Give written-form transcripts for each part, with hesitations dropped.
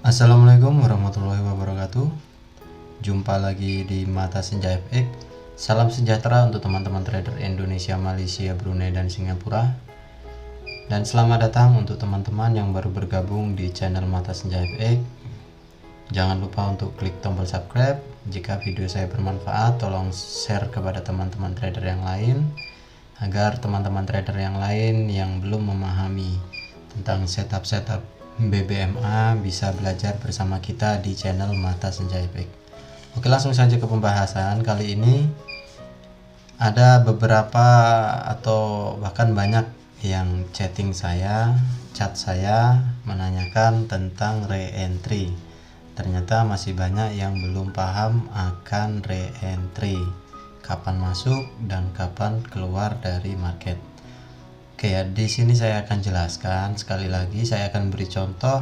Assalamualaikum warahmatullahi wabarakatuh. Jumpa lagi di Mata Senja FX. Salam sejahtera untuk teman-teman trader Indonesia, Malaysia, Brunei, dan Singapura. Dan selamat datang untuk teman-teman yang baru bergabung di channel Mata Senja FX. Jangan lupa untuk klik tombol subscribe. Jika video saya bermanfaat, tolong share kepada teman-teman trader yang lain, agar teman-teman trader yang lain yang belum memahami tentang setup BBMA bisa belajar bersama kita di channel Mata Senja FX. Oke, langsung saja ke pembahasan. Kali ini ada beberapa atau bahkan banyak yang chat saya menanyakan tentang re-entry. Ternyata masih banyak yang belum paham akan re-entry, kapan masuk dan kapan keluar dari market. Oke ya, di sini saya akan jelaskan sekali lagi. Saya akan beri contoh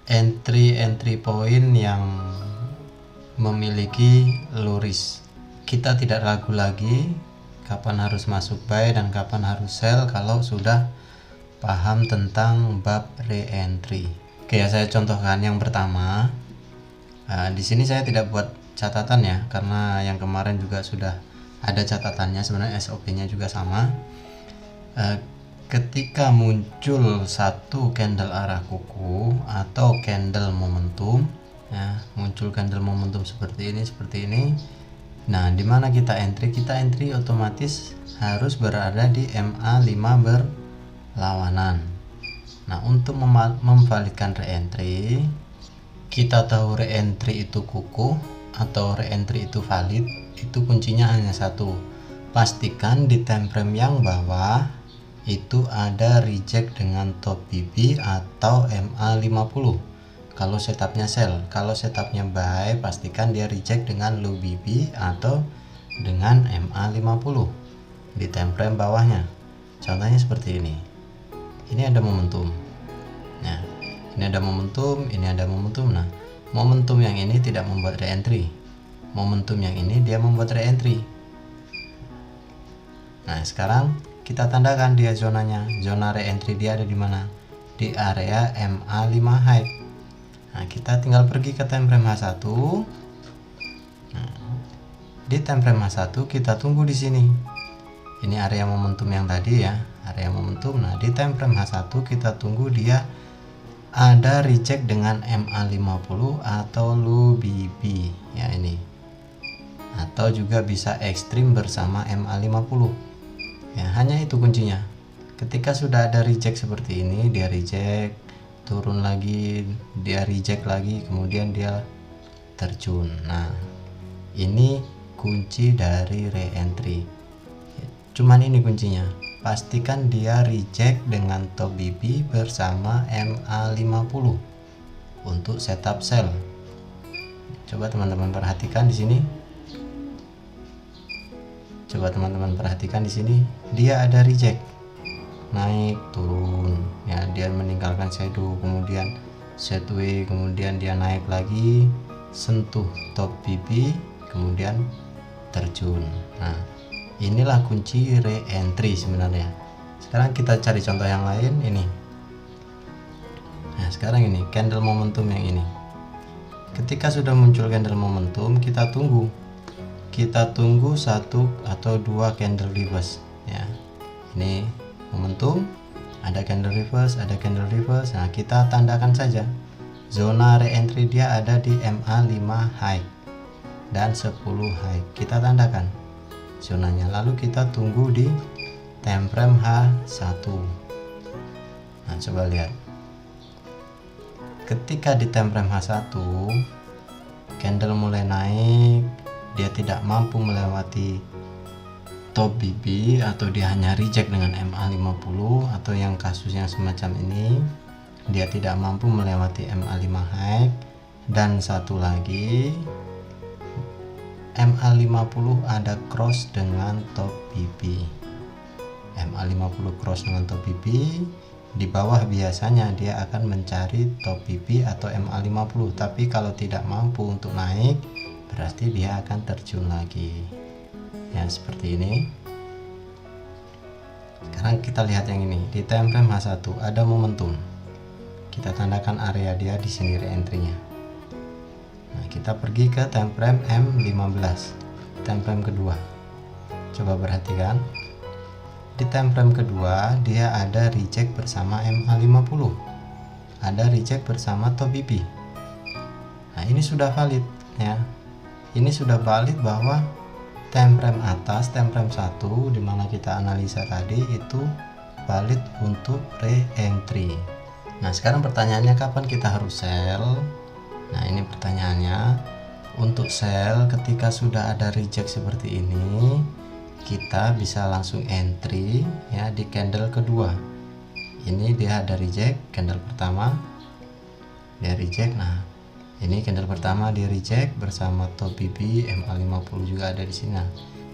entry point yang memiliki low risk. Kita tidak ragu lagi kapan harus masuk buy dan kapan harus sell kalau sudah paham tentang bab re-entry. Oke ya, saya contohkan yang pertama. Di sini saya tidak buat catatan ya, karena yang kemarin juga sudah ada catatannya. Sebenarnya SOP-nya juga sama. Ketika muncul satu candle arah kuku atau candle momentum, ya, muncul candle momentum seperti ini. Nah, dimana kita entry? Kita entry otomatis harus berada di MA5 berlawanan. Nah, untuk memvalidkan re-entry, kita tahu re-entry itu kuku atau re-entry itu valid. Itu kuncinya hanya satu: pastikan di time frame yang bawah itu ada reject dengan top BB atau MA50 kalau setupnya sell. Kalau setupnya buy, pastikan dia reject dengan low BB atau dengan MA50 di time frame bawahnya. Contohnya seperti ini. Ini ada momentum. Nah, ini ada momentum, ini ada momentum. Nah, momentum yang ini tidak membuat re-entry. Momentum yang ini dia membuat re-entry. Nah, sekarang kita tandakan dia zonanya. Zona re-entry dia ada di mana? Di area MA5 high. Nah, kita tinggal pergi ke time frame H1. Nah, di time frame H1 kita tunggu di sini. Ini area momentum yang tadi ya, area momentum. Nah, di time frame H1 kita tunggu dia ada reject dengan MA50 atau low BB ya, ini. Atau juga bisa ekstrim bersama MA50. Ya, hanya itu kuncinya. Ketika sudah ada reject seperti ini, dia reject, turun lagi, dia reject lagi, kemudian dia terjun. Nah, ini kunci dari re-entry. Cuman ini kuncinya. Pastikan dia reject dengan top BB bersama MA50 untuk setup sell. Coba teman-teman perhatikan di sini. Coba teman-teman perhatikan di sini, dia ada reject, naik turun ya, dia meninggalkan shadow, kemudian sideways, kemudian dia naik lagi, sentuh top BB, kemudian terjun. Nah, inilah kunci re-entry sebenarnya. Sekarang kita cari contoh yang lain ini. Nah, sekarang ini candle momentum yang ini. Ketika sudah muncul candle momentum, kita tunggu satu atau dua candle reverse ya. Ini momentum, ada candle reverse. Nah, kita tandakan saja zona re-entry dia ada di MA5 high dan 10 high. Kita tandakan zonanya, lalu kita tunggu di time frame H1. Nah, coba lihat. Ketika di time frame H1 candle mulai naik, dia tidak mampu melewati top BB atau dia hanya reject dengan MA50, atau yang kasus yang semacam ini dia tidak mampu melewati MA5 high, dan satu lagi MA50 ada cross dengan top BB. MA50 cross dengan top BB, di bawah biasanya dia akan mencari top BB atau MA50, tapi kalau tidak mampu untuk naik berarti dia akan terjun lagi ya, seperti ini. Sekarang kita lihat yang ini, di time frame H1 ada momentum. kita tandakan area dia di sini reentry-nya. Nah, kita pergi ke time frame M15, time frame kedua. Coba perhatikan, di time frame kedua dia ada reject bersama MA50, ada reject bersama top BP. Nah, ini sudah valid ya. Ini sudah valid bahwa time frame atas, time frame 1 dimana kita analisa tadi itu valid untuk re-entry. Nah, sekarang pertanyaannya kapan kita harus sell? Nah, ini pertanyaannya. Untuk sell ketika sudah ada reject seperti ini, kita bisa langsung entry ya di candle kedua. Ini dia ada reject, candle pertama dia reject. Nah, ini candle pertama dia reject bersama top BB, MA50 juga ada di sini. Nah,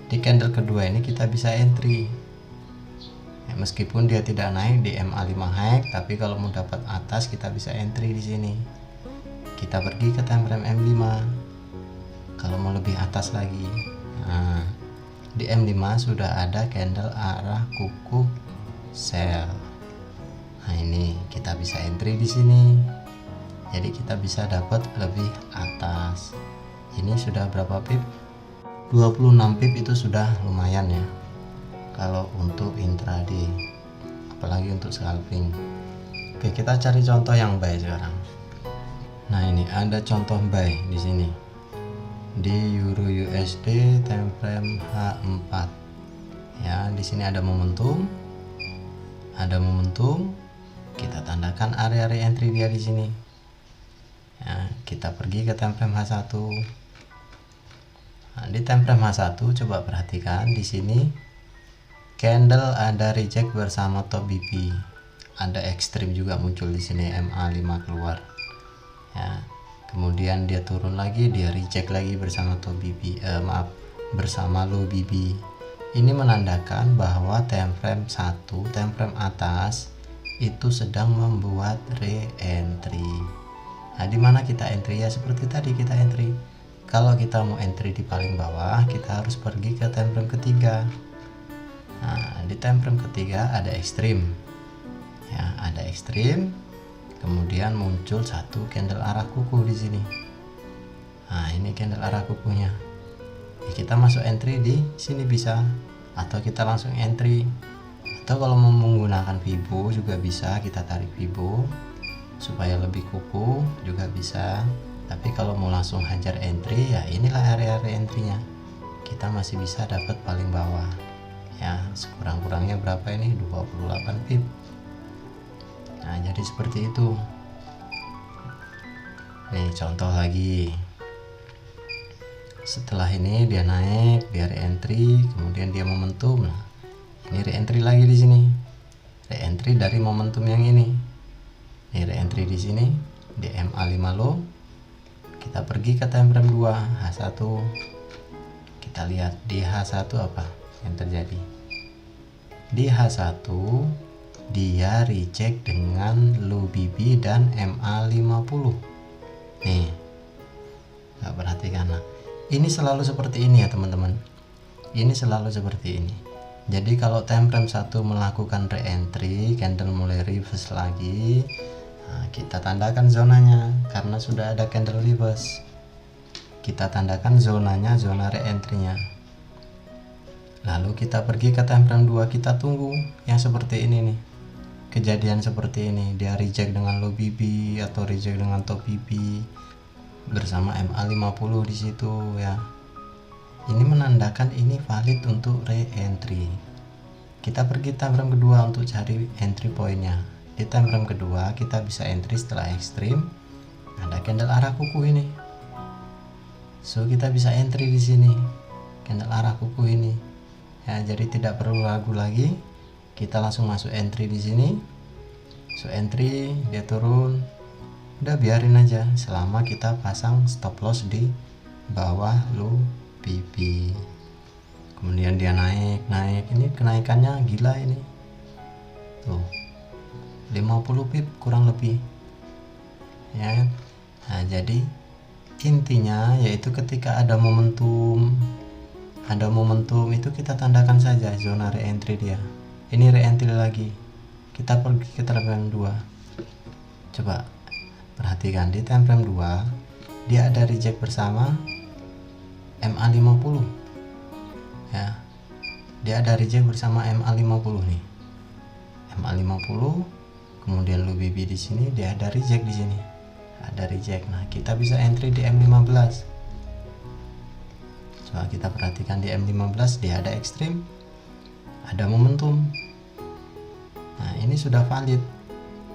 di candle kedua ini kita bisa entry. Ya, meskipun dia tidak naik di MA5 high, tapi kalau mau dapat atas kita bisa entry di sini. Kita pergi ke time frame M5. Kalau mau lebih atas lagi. Nah, di M5 sudah ada candle arah kuku sell. Nah, ini kita bisa entry di sini. Jadi kita bisa dapat lebih atas. Ini sudah berapa pip? 26 pip, itu sudah lumayan ya kalau untuk intraday, apalagi untuk scalping. Oke, kita cari contoh yang buy sekarang. Nah, ini ada contoh buy di sini di Euro USD time frame H4 ya. Di sini ada momentum, kita tandakan area re-entry dia di sini ya. Kita pergi ke time frame H1. Nah, di time frame H1 coba perhatikan di sini candle ada reject bersama top BP, ada ekstrim juga muncul di sini, MA5 keluar ya. Kemudian dia turun lagi, dia reject lagi bersama top BB, bersama low BB. Ini menandakan bahwa time frame 1, time frame atas itu sedang membuat re-entry. Nah, di mana kita entry ya? Seperti tadi kita entry. Kalau kita mau entry di paling bawah, kita harus pergi ke time frame ketiga. Nah, di time frame ketiga ada ekstrim ya, ada ekstrim. Kemudian muncul satu candle arah kuku di sini. Nah, ini candle arah kukunya. Ya, kita masuk entry di sini bisa, atau kita langsung entry. Atau kalau mau menggunakan Fibo juga bisa, kita tarik Fibo supaya lebih kuku juga bisa. Tapi kalau mau langsung hajar entry ya inilah area entry-nya. Kita masih bisa dapat paling bawah. Ya, sekurang-kurangnya berapa ini? 28 pip. Nah, jadi seperti itu. Nih contoh lagi. Setelah ini dia naik, dia re-entry, kemudian dia momentum. Nah, ini re-entry lagi di sini. Re-entry dari momentum yang ini. Ini re-entry di sini di MA5 low. Kita pergi ke time frame 2 H1. Kita lihat di H1 apa yang terjadi. Di H1 dia reject dengan low BB dan MA50. Nih, nggak perhatikan. Nah, ini selalu seperti ini ya teman-teman. Ini selalu seperti ini. Jadi kalau time frame 1 melakukan re-entry, candle mulai reverse lagi, nah, kita tandakan zonanya karena sudah ada candle reverse. Kita tandakan zonanya, zona re-entry-nya. Lalu kita pergi ke time frame 2, kita tunggu yang seperti ini nih. Kejadian seperti ini, dia reject dengan low BB atau reject dengan top BB bersama MA50 di situ ya. Ini menandakan ini valid untuk re-entry. Kita pergi time frame kedua untuk cari entry pointnya. Di time frame kedua kita bisa entry setelah ekstrim. Ada candle arah kuku ini. So kita bisa entry di sini. Candle arah kuku ini. Ya, jadi tidak perlu ragu lagi. Kita langsung masuk entry di sini. So entry, dia turun. Udah biarin aja selama kita pasang stop loss di bawah low BB. Kemudian dia naik. Ini kenaikannya gila ini. Tuh. 50 pip kurang lebih. Ya. Nah, jadi intinya yaitu ketika ada momentum itu kita tandakan saja zona re-entry dia. Ini re-entry lagi. Kita pergi ke time frame 2. Coba perhatikan di time frame 2 dia ada reject bersama MA50 ya. Dia ada reject bersama MA50 nih. MA50 kemudian low BB di sini, dia ada reject di sini. Ada reject. Nah, kita bisa entry di M15. Coba kita perhatikan di M15 dia ada ekstrim, ada momentum. Nah, ini sudah valid.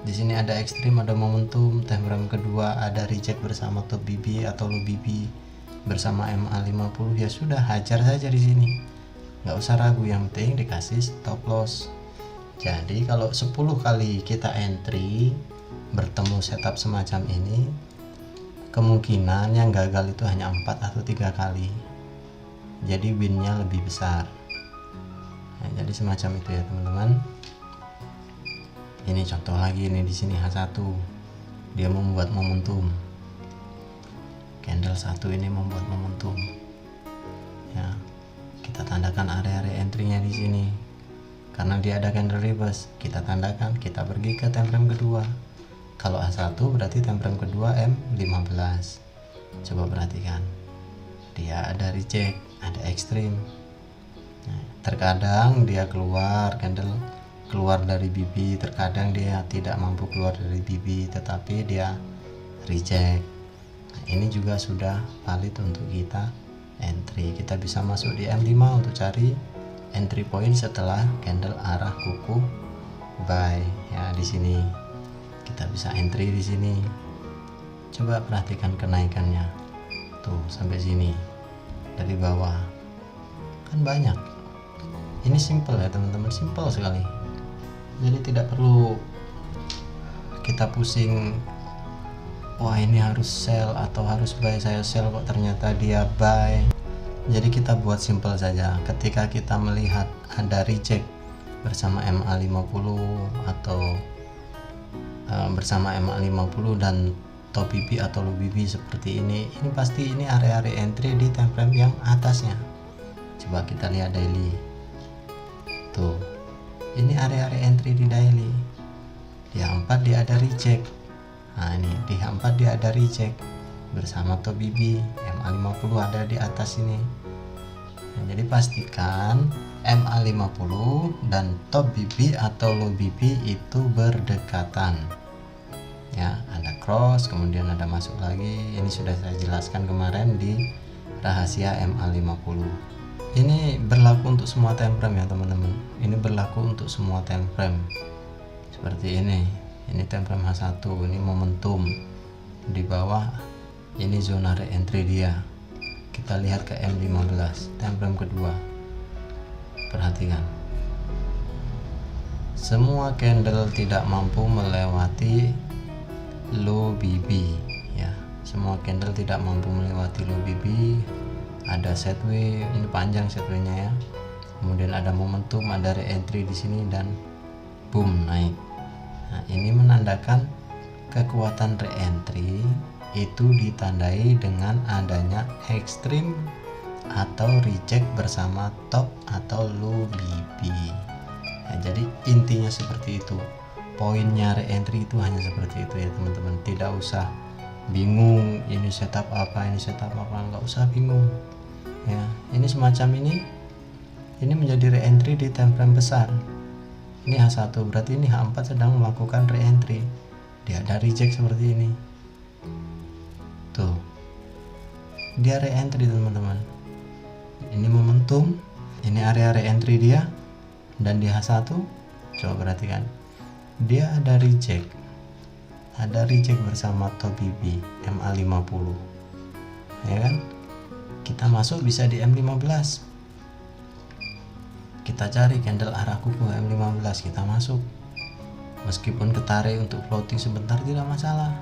Di sini ada ekstrim, ada momentum. Time frame kedua ada reject bersama top BB atau low BB bersama MA50. Ya sudah, hajar saja di sini. Nggak usah ragu, yang penting dikasih stop loss. Jadi kalau 10 kali kita entry bertemu setup semacam ini, kemungkinan yang gagal itu hanya 4 atau 3 kali. Jadi winnya lebih besar. Nah, jadi semacam itu ya teman-teman. Ini contoh lagi nih, di sini H1 dia membuat momentum. Candle 1 ini membuat momentum. Ya, kita tandakan area entry-nya di sini. Karena dia ada candle reverse, kita tandakan, kita pergi ke time frame kedua. Kalau H1 berarti time frame kedua M15. Coba perhatikan. Dia ada reject, ada ekstrim. Nah, terkadang dia keluar dari BB, terkadang dia tidak mampu keluar dari BB tetapi dia reject. Nah, ini juga sudah valid untuk kita entry. Kita bisa masuk di M5 untuk cari entry point setelah candle arah kuku buy ya. Di sini kita bisa entry di sini. Coba perhatikan kenaikannya tuh sampai sini dari bawah, kan banyak. Ini simple ya teman-teman, simple sekali. Jadi tidak perlu kita pusing, wah ini harus sell atau harus buy, saya sell kok ternyata dia buy. Jadi kita buat simple saja. Ketika kita melihat ada reject bersama MA50 atau bersama MA50 dan top BB atau low BB seperti ini pasti ini area-area entry di time frame yang atasnya. Coba kita lihat daily. Tuh, ini area-area entry di daily. Di H4 dia ada reject. Nah, ini di H4 dia ada reject bersama top BB. MA50 ada di atas ini. Nah, jadi pastikan MA50 dan top BB atau low BB itu berdekatan. Ya, ada cross, kemudian ada masuk lagi. Ini sudah saya jelaskan kemarin di rahasia MA50. Ini berlaku untuk semua time frame ya teman-teman. Ini berlaku untuk semua time frame. Seperti ini. Ini time frame H1, ini momentum. Di bawah ini zona re-entry dia. Kita lihat ke M15, time frame kedua. Perhatikan. Semua candle tidak mampu melewati low BB ya. Semua candle tidak mampu melewati low BB. Ada setway, ini panjang setway-nya ya. Kemudian ada momentum, ada re-entry di sini dan boom naik. Nah, ini menandakan kekuatan re-entry itu ditandai dengan adanya ekstrim atau reject bersama top atau low BB. Nah, jadi intinya seperti itu. Poinnya re-entry itu hanya seperti itu ya teman-teman. Tidak usah bingung ini setup apa, nggak usah bingung ya. Ini semacam ini menjadi re-entry di time frame besar. Ini H1 berarti ini H4 sedang melakukan re-entry. Dia ada reject seperti ini. Tuh, dia re-entry teman-teman. Ini momentum, ini area re-entry dia. Dan di H1 coba perhatikan, dia ada reject bersama top BB MA50 ya kan. Kita masuk bisa di M15, kita cari candle arah kuku M15, kita masuk. Meskipun ketarik untuk floating sebentar tidak masalah,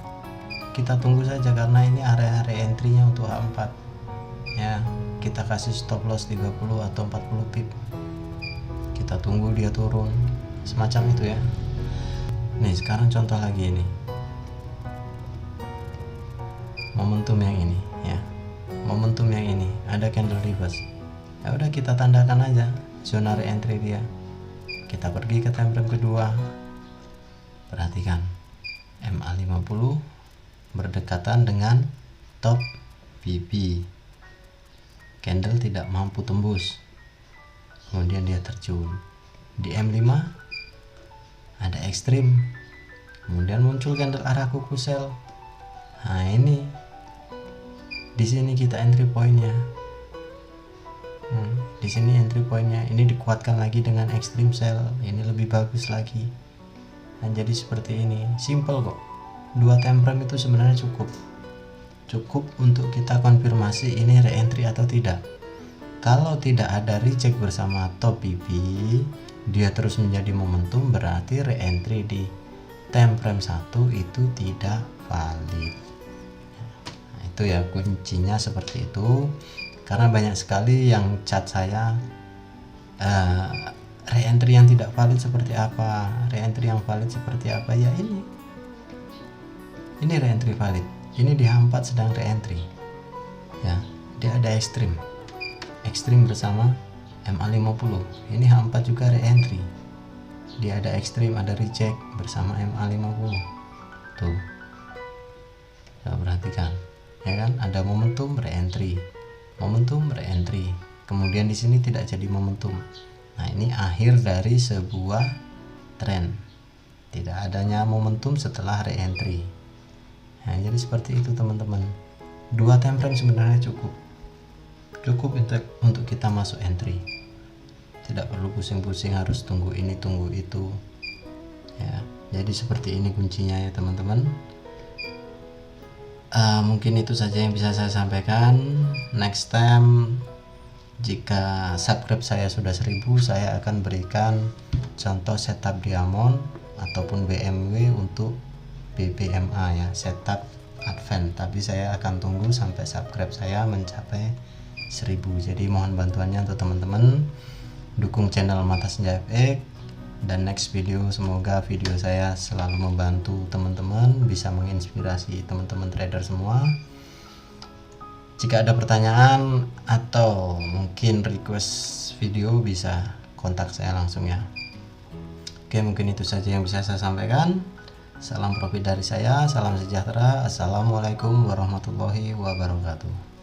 kita tunggu saja karena ini area re-entry nya untuk H4 ya. Kita kasih stop loss 30 atau 40 pip, kita tunggu dia turun semacam itu ya. Nih sekarang contoh lagi ini momentum yang ini ya, momentum yang ini ada candle reverse. Ya udah kita tandakan aja zona re-entry dia. Kita pergi ke time frame kedua. Perhatikan MA50 berdekatan dengan top BB. Candle tidak mampu tembus, kemudian dia terjun. Di M5 ada ekstrim, kemudian muncul candle arah kuku sell. Nah ini di sini kita entry pointnya. Di sini entry pointnya, ini dikuatkan lagi dengan ekstrim sell, ini lebih bagus lagi. Nah jadi seperti ini, simple kok. 2 time frame itu sebenarnya cukup untuk kita konfirmasi ini re-entry atau tidak. Kalau tidak ada reject bersama top BB, dia terus menjadi momentum, berarti re-entry di time frame 1 itu tidak valid. Nah, itu ya kuncinya seperti itu. Karena banyak sekali yang chat saya, re-entry yang tidak valid seperti apa, re-entry yang valid seperti apa. Ya ini re-entry valid, ini di H4 sedang re-entry ya, dia ada ekstrim bersama MA50. Ini H4 juga re-entry, dia ada ekstrim, ada reject bersama MA50 tuh. Coba perhatikan ya kan, ada momentum re-entry, kemudian di sini tidak jadi momentum. Nah ini akhir dari sebuah tren, tidak adanya momentum setelah re-entry. Nah jadi seperti itu teman-teman. 2 time frame sebenarnya cukup untuk kita masuk entry, tidak perlu pusing-pusing harus tunggu ini tunggu itu ya. Jadi seperti ini kuncinya ya teman-teman. Mungkin itu saja yang bisa saya sampaikan. Next time jika subscribe saya sudah 1000, saya akan berikan contoh setup diamond ataupun BMW untuk BBMA ya, setup advance. Tapi saya akan tunggu sampai subscribe saya mencapai 1000. Jadi mohon bantuannya untuk teman-teman dukung channel Mata Senja FX. Dan next video, semoga video saya selalu membantu teman-teman, bisa menginspirasi teman-teman trader semua. Jika ada pertanyaan atau mungkin request video, bisa kontak saya langsung ya. Oke, mungkin itu saja yang bisa saya sampaikan. Salam profit dari saya, salam sejahtera. Assalamualaikum warahmatullahi wabarakatuh.